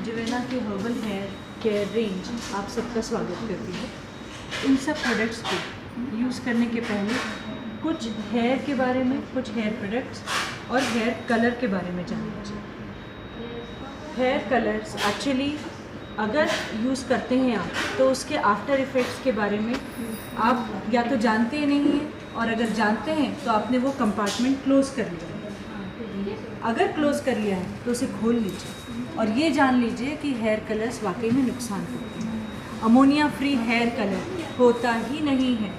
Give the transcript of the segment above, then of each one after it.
जिवेना की herbal hair care range आप सबका स्वागत करती है। इन सब प्रोडक्ट्स को यूज़ करने के पहले कुछ हेयर के बारे में, कुछ हेयर प्रोडक्ट्स और हेयर कलर के बारे में जान लीजिए। हेयर कलर्स एक्चुअली अगर यूज़ करते हैं आप तो उसके आफ्टर इफ़ेक्ट्स के बारे में आप या तो जानते नहीं हैं, और अगर जानते हैं तो आपने वो कंपार्टमेंट क्लोज़ कर लिया। अगर क्लोज़ कर लिया है तो उसे खोल लीजिए और ये जान लीजिए कि हेयर कलर्स वाकई में नुकसान करते हैं। अमोनिया फ्री हेयर कलर होता ही नहीं है।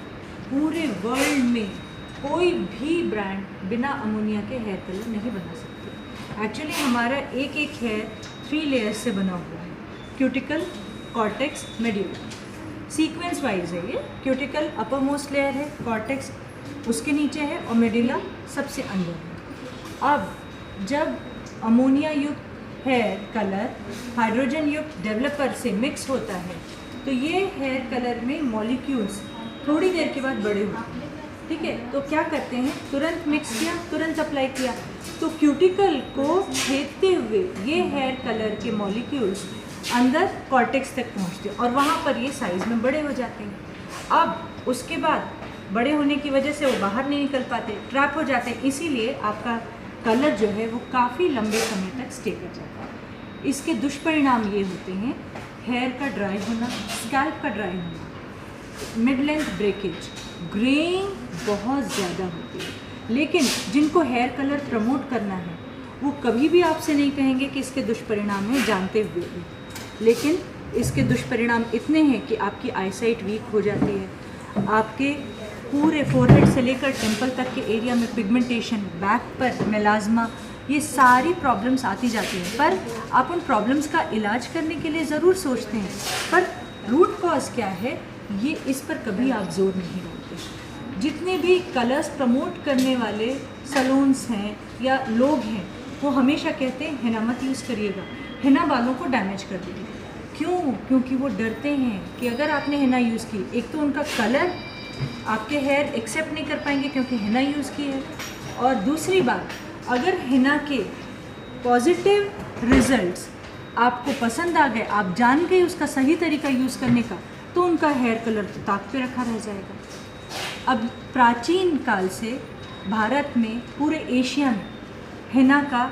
पूरे वर्ल्ड में कोई भी ब्रांड बिना अमोनिया के हेयर कलर नहीं बना सकते। एक्चुअली हमारा एक एक हेयर 3 लेयर्स से बना हुआ है। Cuticle, cortex, medulla, sequence wise है ये। क्यूटिकल अपर मोस्ट लेयर है, कॉर्टेक्स उसके नीचे है और मेडुला सबसे अंदर है। अब जब अमोनिया युक्त हेयर कलर हाइड्रोजन युक्त डेवलपर से मिक्स होता है तो ये हेयर कलर में मॉलिक्यूल्स थोड़ी देर के बाद बड़े होते हैं। ठीक है, तो क्या करते हैं, तुरंत मिक्स किया, तुरंत अप्लाई किया, तो क्यूटिकल को छेदते हुए ये हेयर कलर के मॉलिक्यूल्स अंदर कॉर्टेक्स तक पहुँचते हैं और वहाँ पर ये साइज़ में बड़े हो जाते हैं। अब उसके बाद बड़े होने की वजह से वो बाहर नहीं निकल पाते, ट्रैप हो जाते हैं, इसीलिए आपका कलर जो है वो काफ़ी लंबे समय तक स्टे कर जाता है। इसके दुष्परिणाम ये होते हैं हेयर का ड्राई होना, स्कैल्प का ड्राई होना, मिड लेंथ ब्रेकेज, ग्रेइंग बहुत ज़्यादा होती है। लेकिन जिनको हेयर कलर प्रमोट करना है वो कभी भी आपसे नहीं कहेंगे कि इसके दुष्परिणाम हैं, जानते हुए भी। लेकिन इसके दुष्परिणाम इतने हैं कि आपकी आईसाइट वीक हो जाती है, आपके पूरे फोरहेड से लेकर टेम्पल तक के एरिया में पिगमेंटेशन, बैक पर मेलाज्मा, ये सारी प्रॉब्लम्स आती जाती हैं। पर आप उन प्रॉब्लम्स का इलाज करने के लिए ज़रूर सोचते हैं, पर रूट कॉज क्या है ये इस पर कभी आप जोर नहीं डालते। जितने भी कलर्स प्रमोट करने वाले सलून्स हैं या लोग हैं वो हमेशा कहते हैं हिना मत यूज़ करिएगा, हिना बालों को डैमेज कर देगी। क्यों? क्योंकि वो डरते हैं कि अगर आपने हिना यूज़ की, एक तो उनका कलर आपके हेयर एक्सेप्ट नहीं कर पाएंगे क्योंकि हिना यूज़ की है, और दूसरी बात अगर हिना के पॉजिटिव रिजल्ट्स आपको पसंद आ गए, आप जान गए उसका सही तरीका यूज़ करने का, तो उनका हेयर कलर तो ताक पे रखा रह जाएगा। अब प्राचीन काल से भारत में, पूरे एशिया में हिना का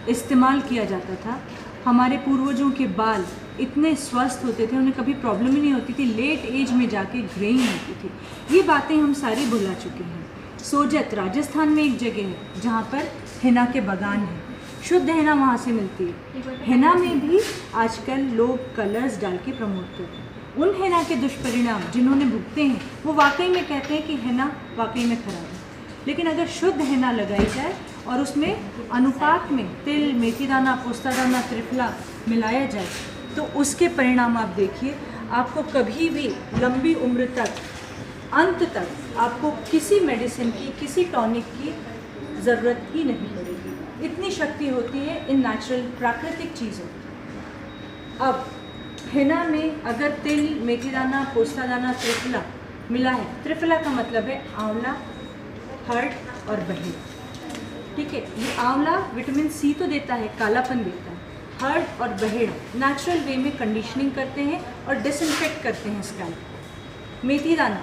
इस्तेमाल किया जाता था। हमारे पूर्वजों के बाल इतने स्वस्थ होते थे, उन्हें कभी प्रॉब्लम ही नहीं होती थी, लेट एज में जाके ग्रेइंग होती थी। ये बातें हम सारी भुला चुके हैं। सोजत राजस्थान में एक जगह है जहाँ पर हिना के बागान हैं, शुद्ध हिना वहाँ से मिलती है। हिना में भी आजकल लोग कलर्स डाल के प्रमोट करते हैं। उन हिना के दुष्परिणाम जिन्होंने भुगते हैं वो वाकई में कहते हैं कि हिना वाकई में खराब है। लेकिन अगर शुद्ध हिना लगाई जाए और उसमें अनुपात में तिल, मेथी दाना, पोस्ता दाना, त्रिफला मिलाया जाए तो उसके परिणाम आप देखिए। आपको कभी भी लंबी उम्र तक, अंत तक आपको किसी मेडिसिन की, किसी टॉनिक की ज़रूरत ही नहीं पड़ेगी। इतनी शक्ति होती है इन नेचुरल प्राकृतिक चीज़ों। अब हिना में अगर तिल, मेथी दाना, पोस्ता दाना, त्रिफला मिला है, त्रिफला का मतलब है आंवला, हर्ड और बहेड़। ठीक है, ये आंवला विटामिन सी तो देता है, कालापन देता है। हर्ड और बहेड़ नेचुरल वे में कंडीशनिंग करते हैं और डिसइंफेक्ट करते हैं स्कैल्प। मेथी दाना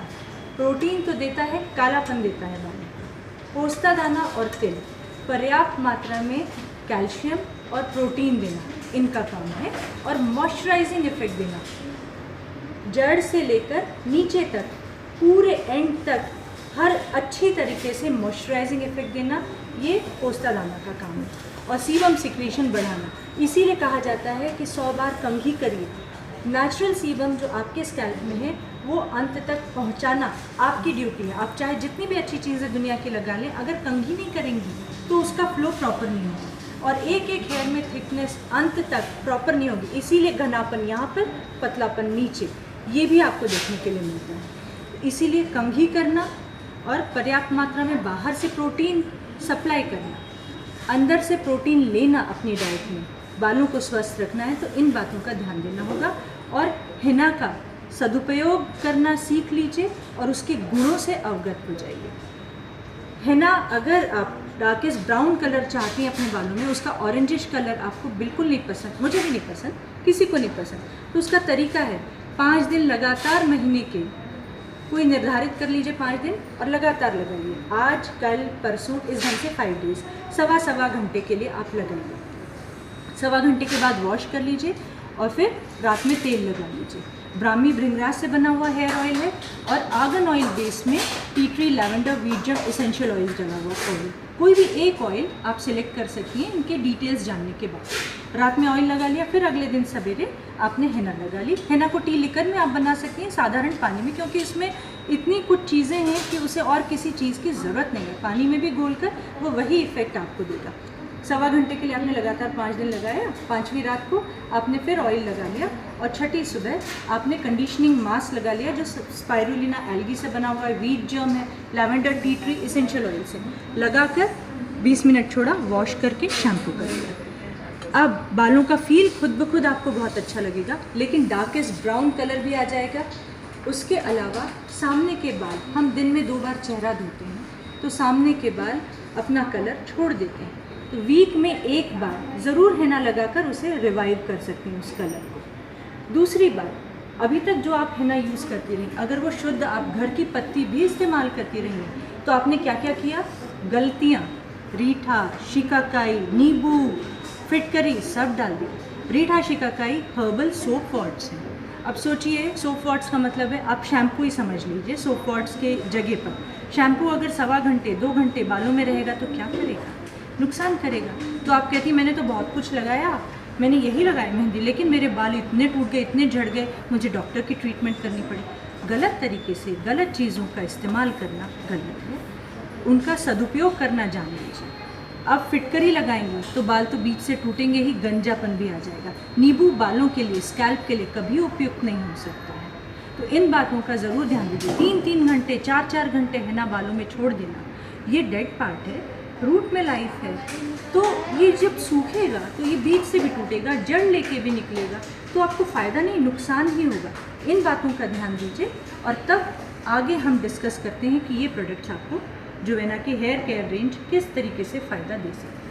प्रोटीन तो देता है, कालापन देता है बालों को। पोस्ता दाना और तिल पर्याप्त मात्रा में कैल्शियम और प्रोटीन देना इनका काम है, और मॉइस्चराइजिंग इफेक्ट देना, जड़ से लेकर नीचे तक, पूरे एंड तक हर अच्छी तरीके से मॉइस्चराइजिंग इफेक्ट देना, ये पोस्ता दाना का काम है। और सीबम सिक्रीशन बढ़ाना, इसीलिए कहा जाता है कि 100 बार कम ही करिए। नेचुरल सीबम जो आपके स्कैल्प में है वो अंत तक पहुंचाना आपकी ड्यूटी है। आप चाहे जितनी भी अच्छी चीज़ें दुनिया की लगा लें, अगर कंघी नहीं करेंगी तो उसका फ्लो प्रॉपर नहीं होगा और एक एक हेयर में थिकनेस अंत तक प्रॉपर नहीं होगी। इसीलिए घनापन यहाँ पर, पतलापन नीचे, ये भी आपको देखने के लिए मिलता है। इसीलिए कंघी करना और पर्याप्त मात्रा में बाहर से प्रोटीन सप्लाई करना, अंदर से प्रोटीन लेना अपनी डाइट में, बालों को स्वस्थ रखना है तो इन बातों का ध्यान देना होगा। और हिना का सदुपयोग करना सीख लीजिए और उसके गुणों से अवगत हो जाइए। हिना अगर आप डार्केस्ट ब्राउन कलर चाहती हैं अपने बालों में, उसका ऑरेंजिश कलर आपको बिल्कुल नहीं पसंद, मुझे भी नहीं पसंद, किसी को नहीं पसंद, तो उसका तरीका है 5 दिन लगातार महीने के कोई निर्धारित कर लीजिए 5 दिन और लगातार लगाइए। आज कल परसों इस ढंग से 5 डेज़, सवा घंटे के लिए आप लगाइए। सवा घंटे के बाद वॉश कर लीजिए और फिर रात में तेल लगा लीजिए। ब्राह्मी भृंगराज से बना हुआ हेयर ऑयल है और आर्गन ऑयल बेस में टी ट्री, लैवेंडर, व्हीट जम एसेंशियल ऑयल डला हुआ ऑयल। कोई भी एक ऑयल आप सिलेक्ट कर सकती हैं इनके डिटेल्स जानने के बाद। रात में ऑयल लगा लिया, फिर अगले दिन सवेरे आपने हेना लगा ली। हेना को टी लिकर में आप बना सकती हैं साधारण पानी में, क्योंकि इसमें इतनी कुछ चीज़ें हैं कि उसे और किसी चीज़ की ज़रूरत नहीं है। पानी में भी घोलकर वो वही इफ़ेक्ट आपको देगा। सवा घंटे के लिए आपने लगातार 5 दिन लगाया, 5वीं रात को आपने फिर ऑयल लगा लिया और छठी सुबह आपने कंडीशनिंग मास्क लगा लिया जो स्पाइरुलिना एल्गी से बना हुआ है, व्हीट जर्म है, lavender, tea tree essential oil से लगाकर 20 मिनट छोड़ा, वॉश करके शैम्पू कर लिया। अब बालों का फील खुद ब खुद आपको बहुत अच्छा लगेगा, लेकिन डार्केस्ट ब्राउन कलर भी आ जाएगा। उसके अलावा सामने के बाल, हम दिन में 2 बार चेहरा धोते हैं, तो सामने के बाल अपना कलर छोड़ देते हैं, तो वीक में 1 बार ज़रूर हेना लगाकर उसे रिवाइव कर सकते हैं उस कलर को। दूसरी बात, अभी तक जो आप हेना यूज़ करती रही, अगर वो शुद्ध आप घर की पत्ती भी इस्तेमाल करती रही हैं, तो आपने क्या क्या किया, गलतियाँ, रीठा, शिकाकाई, नींबू, फिटकरी सब डाल दी। रीठा, शिकाकाई हर्बल सोप वॉट्स हैं। अब सोचिए, सोप वॉट्स का मतलब है आप शैम्पू ही समझ लीजिए सोप वॉट्स के जगह पर। शैम्पू अगर सवा घंटे 2 घंटे बालों में रहेगा तो क्या करेगा, नुकसान करेगा। तो आप कहती मैंने तो बहुत कुछ लगाया, मैंने यही लगाया मेहंदी, लेकिन मेरे बाल इतने टूट गए, इतने झड़ गए, मुझे डॉक्टर की ट्रीटमेंट करनी पड़ी। गलत तरीके से गलत चीज़ों का इस्तेमाल करना गलत है, उनका सदुपयोग करना जान लीजिए। अब फिटकरी लगाएंगे तो बाल तो बीच से टूटेंगे ही, गंजापन भी आ जाएगा। नींबू बालों के लिए, स्कैल्प के लिए कभी उपयुक्त नहीं हो सकता है, तो इन बातों का ज़रूर ध्यान दीजिए। 3-3 घंटे 4-4 घंटे हेना बालों में छोड़ देना, ये डेड पार्ट है, रूट में लाइफ है, तो ये जब सूखेगा तो ये बीच से भी टूटेगा, जड़ लेके भी निकलेगा, तो आपको फ़ायदा नहीं नुकसान ही होगा। इन बातों का ध्यान दीजिए और तब आगे हम डिस्कस करते हैं कि ये प्रोडक्ट्स आपको जुवेना के हेयर केयर रेंज किस तरीके से फ़ायदा दे सकते हैं।